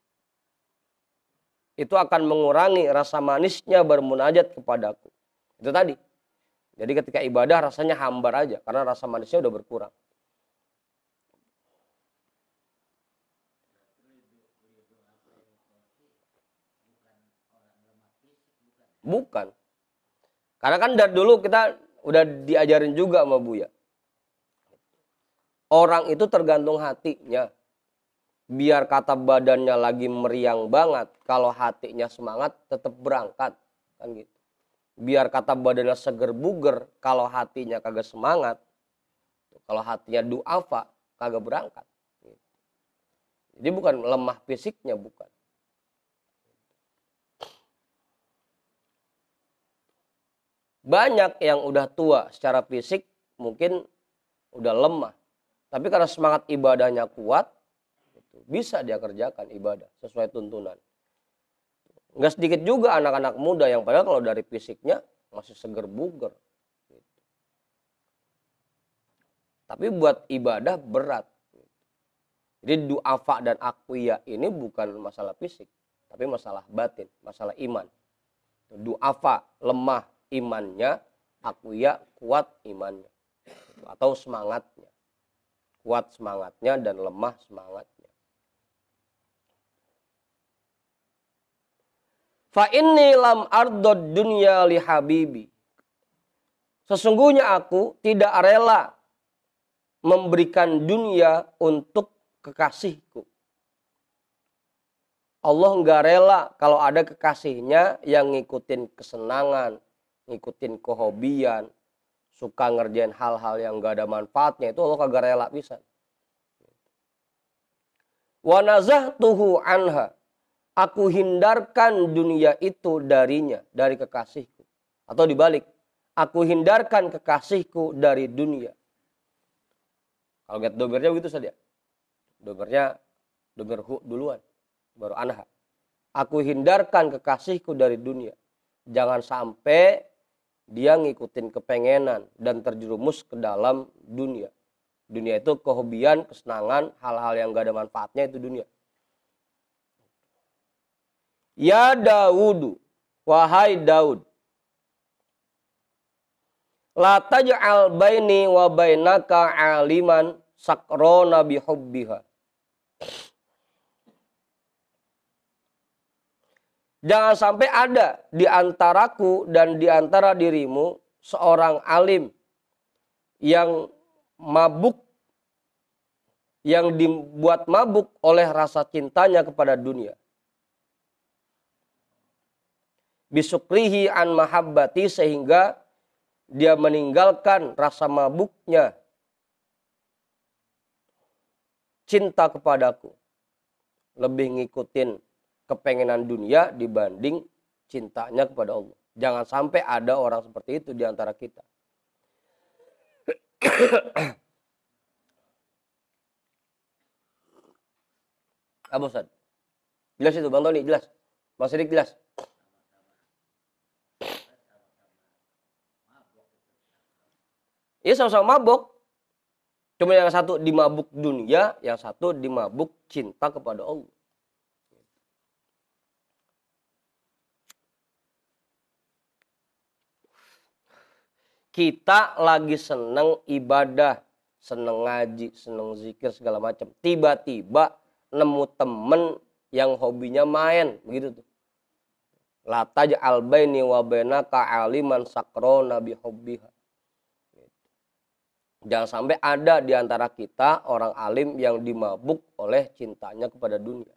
Itu akan mengurangi rasa manisnya bermunajat kepadaku. Itu tadi. Jadi ketika ibadah rasanya hambar aja. Karena rasa manisnya udah berkurang. Bukan. Karena kan dari dulu kita udah diajarin juga sama Buya. Orang itu tergantung hatinya. Biar kata badannya lagi meriang banget, kalau hatinya semangat tetap berangkat, kan gitu. Biar kata badannya seger buger, kalau hatinya kagak semangat, kalau hatinya du'afa, kagak berangkat. Jadi bukan lemah fisiknya, bukan. Banyak yang udah tua secara fisik mungkin udah lemah, tapi karena semangat ibadahnya kuat, bisa dia kerjakan ibadah sesuai tuntunan. Nggak sedikit juga anak-anak muda yang padahal kalau dari fisiknya masih seger buger. Tapi buat ibadah berat. Jadi du'afa dan aqwiya ini bukan masalah fisik, tapi masalah batin, masalah iman. Du'afa lemah imannya, aqwiya kuat imannya. Atau semangatnya. Kuat semangatnya dan lemah semangatnya. Fa inni lam ardod dunya li habibi. Sesungguhnya aku tidak rela memberikan dunia untuk kekasihku. Allah nggak rela kalau ada kekasihnya yang ngikutin kesenangan, ngikutin kehobian, suka ngerjain hal-hal yang nggak ada manfaatnya, itu Allah kagak rela bisa. Wa nazahtuhu anha. Aku hindarkan dunia itu darinya, dari kekasihku. Atau dibalik, aku hindarkan kekasihku dari dunia. Kalau lihat domirnya begitu saja. Domirnya, domir hu duluan, baru anha. Aku hindarkan kekasihku dari dunia. Jangan sampai dia ngikutin kepengenan dan terjerumus ke dalam dunia. Dunia itu kehobian, kesenangan, hal-hal yang gak ada manfaatnya itu dunia. Ya Dawudu, wahai Daud, la taj'al baini wa bainaka aliman sakrona bihubbiha. Jangan sampai ada di antaraku dan di antara dirimu seorang alim yang mabuk, yang dibuat mabuk oleh rasa cintanya kepada dunia. Bisukrihi an mahabbati, sehingga dia meninggalkan rasa mabuknya cinta kepadaku. Lebih ngikutin kepengenan dunia dibanding cintanya kepada Allah. Jangan sampai ada orang seperti itu di antara kita. Apa Ustaz? Jelas itu Bang Tony, jelas. Bang Sidik jelas. Iya sama-sama mabuk. Cuma yang satu dimabuk dunia, yang satu dimabuk cinta kepada Allah. Kita lagi seneng ibadah, seneng ngaji, seneng zikir segala macam. Tiba-tiba nemu temen yang hobinya main, begitu tuh. La taj'al baini wa bainaka aliman sakrona bi hubbiha. Jangan sampai ada di antara kita orang alim yang dimabuk oleh cintanya kepada dunia.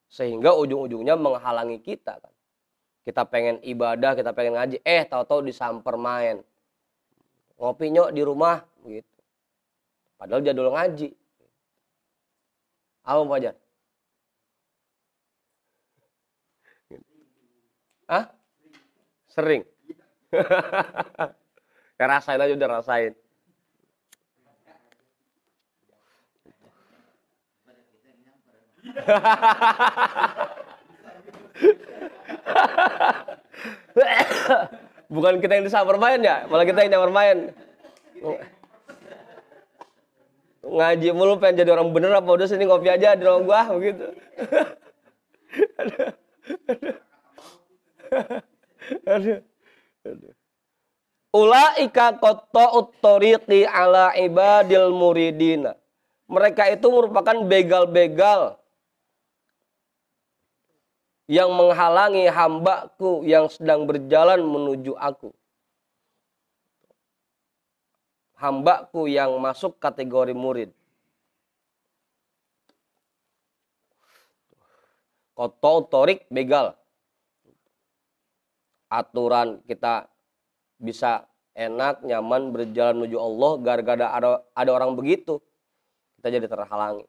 Sehingga ujung-ujungnya menghalangi kita kan. Kita pengen ibadah, kita pengen ngaji, tahu-tahu disamper main. Ngopi nyok di rumah, gitu. Padahal jadwal ngaji. Apa Fajar? Hah? Sering. Ya rasain aja, udah rasain. Bukan kita yang disamper main ya, malah kita yang nyamper main. Ngaji mulu pengen jadi orang bener, apa udah sini ngopi aja di rumah gua begitu. Aduh. Ulaika qatta'ut thoriqi ala ibadil muridina. Mereka itu merupakan begal-begal yang menghalangi hambaku yang sedang berjalan menuju aku. Hambaku yang masuk kategori murid. Qatta'ut thoriq, begal. Aturan kita bisa enak, nyaman, berjalan menuju Allah, gara-gara ada orang begitu, kita jadi terhalangi.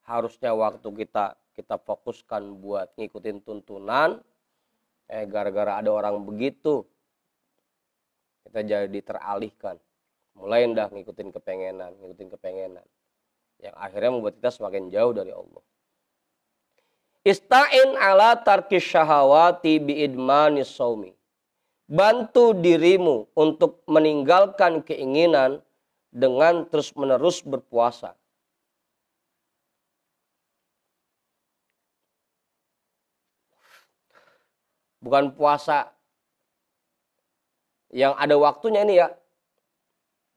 Harusnya waktu kita fokuskan buat ngikutin tuntunan, gara-gara ada orang begitu, kita jadi teralihkan. Mulai ndah ngikutin kepengenan. Yang akhirnya membuat kita semakin jauh dari Allah. Ista'in ala tarkis syahawati biidmanis shaumi. Bantu dirimu untuk meninggalkan keinginan dengan terus-menerus berpuasa. Bukan puasa yang ada waktunya ini ya.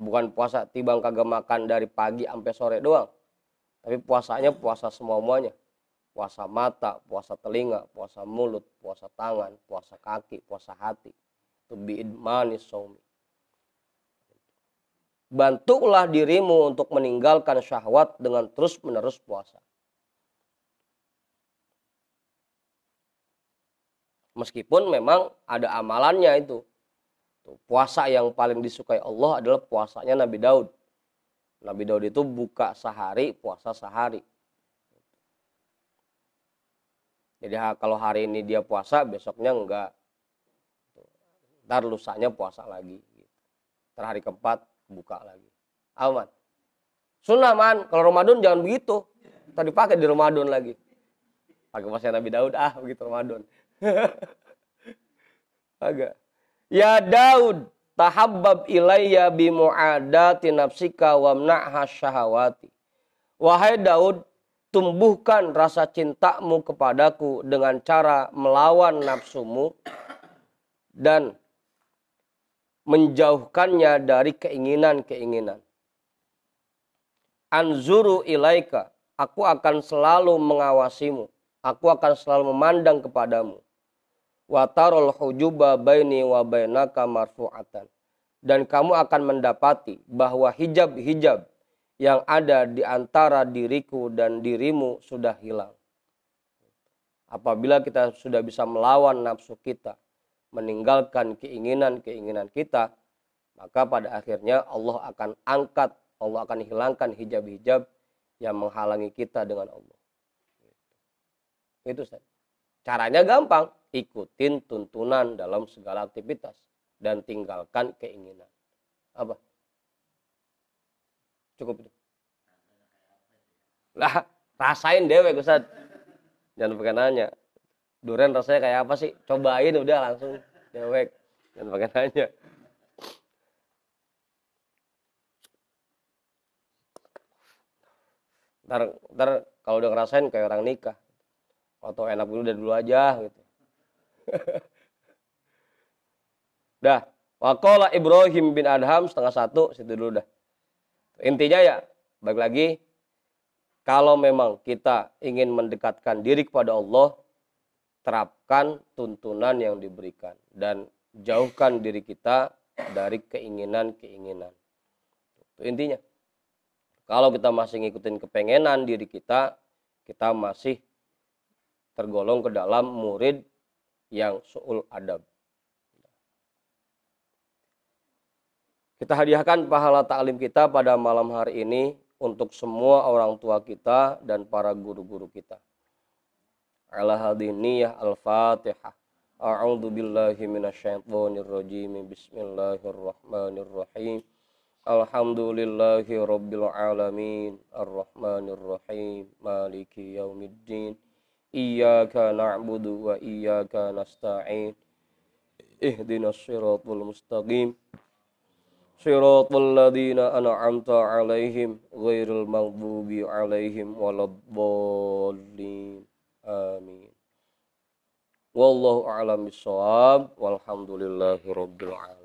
Bukan puasa tibang kagak makan dari pagi sampai sore doang. Tapi puasanya puasa semua-muanya. Puasa mata, puasa telinga, puasa mulut, puasa tangan, puasa kaki, puasa hati. Itu biidmanis shaumi. Bantulah dirimu untuk meninggalkan syahwat dengan terus-menerus puasa. Meskipun memang ada amalannya itu. Puasa yang paling disukai Allah adalah puasanya Nabi Daud. Nabi Daud itu buka sehari, puasa sehari. Jadi kalau hari ini dia puasa, besoknya enggak. Ntar lusanya puasa lagi. Ntar hari keempat buka lagi. Aman. Sunnah man, kalau Ramadan jangan begitu. Tadi pakai di Ramadan lagi. Pakai puasa Nabi Daud, begitu Ramadan. Agak. Ya Daud, tahabbab ilayya bimu'adati nafsika wamna'ha syahawati. Wahai Daud, tumbuhkan rasa cintamu kepadaku dengan cara melawan nafsumu dan menjauhkannya dari keinginan-keinginan. Anzuru ilaika aku akan selalu mengawasimu, aku akan selalu memandang kepadamu. Wa tarul hujuba baini wa bainaka marfu'atan. Dan kamu akan mendapati bahwa hijab-hijab yang ada di antara diriku dan dirimu sudah hilang. Apabila kita sudah bisa melawan nafsu kita, meninggalkan keinginan-keinginan kita, maka pada akhirnya Allah akan angkat, Allah akan hilangkan hijab-hijab yang menghalangi kita dengan Allah. Itu saja. Caranya gampang, ikutin tuntunan dalam segala aktivitas dan tinggalkan keinginan. Apa? Cukup itu. Lah, rasain dewek Ustaz. Jangan pakai nanya. Durian rasanya kayak apa sih? Cobain udah langsung dewek. Jangan pakai nanya. Ntar kalau udah ngerasain kayak orang nikah. Atau enak dulu dari dulu aja gitu. Dah. Waqala Ibrahim bin Adham 12:30 situ dulu dah. Intinya ya, balik lagi, kalau memang kita ingin mendekatkan diri kepada Allah, terapkan tuntunan yang diberikan dan jauhkan diri kita dari keinginan-keinginan. Itu intinya. Kalau kita masih ngikutin kepengenan diri kita, kita masih tergolong ke dalam murid yang su'ul adab. Kita hadiahkan pahala ta'lim kita pada malam hari ini untuk semua orang tua kita dan para guru-guru kita. Ala hadiniyah al-Fatihah. A'udzu billahi minasyaitonir rajim. Bismillahirrahmanirrahim. Alhamdulillahi rabbil alamin. Arrahmanir rahim. Maliki yaumiddin. Iyyaka na'budu wa iyyaka nasta'in. Ihdinas siratal mustaqim. Siratal ladzina an'amta 'alaihim ghairil maghdubi 'alaihim waladdallin. Amin. Wallahu a'lam bissawab. Walhamdulillahi rabbil alamin.